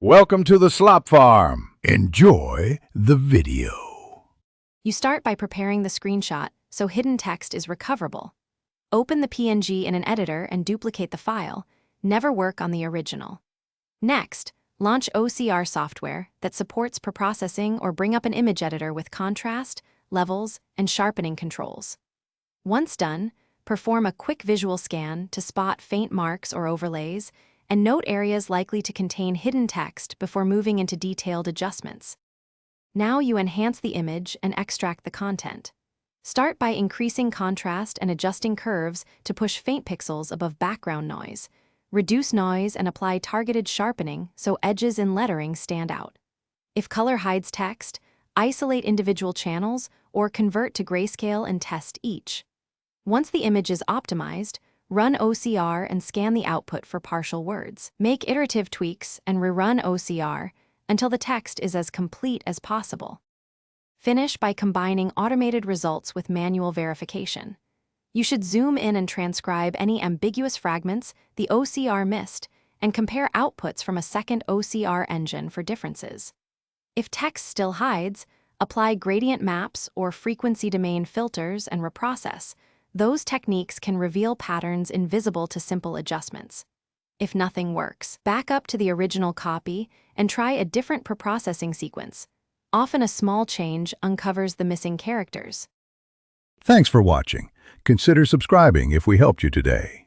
Welcome to the Slop Farm. Enjoy the video. You start by preparing the screenshot so hidden text is recoverable. Open the PNG in an editor and duplicate the file. Never work on the original. Next, launch OCR software that supports preprocessing or bring up an image editor with contrast, levels, and sharpening controls. Once done, perform a quick visual scan to spot faint marks or overlays, and note areas likely to contain hidden text before moving into detailed adjustments. Now you enhance the image and extract the content. Start by increasing contrast and adjusting curves to push faint pixels above background noise. Reduce noise and apply targeted sharpening so edges and lettering stand out. If color hides text, isolate individual channels or convert to grayscale and test each. Once the image is optimized, run OCR and scan the output for partial words. Make iterative tweaks and rerun OCR until the text is as complete as possible. Finish by combining automated results with manual verification. You should zoom in and transcribe any ambiguous fragments the OCR missed and compare outputs from a second OCR engine for differences. If text still hides, apply gradient maps or frequency domain filters and reprocess. Those techniques can reveal patterns invisible to simple adjustments. If nothing works, back up to the original copy and try a different preprocessing sequence. Often a small change uncovers the missing characters. Thanks for watching. Consider subscribing if we helped you today.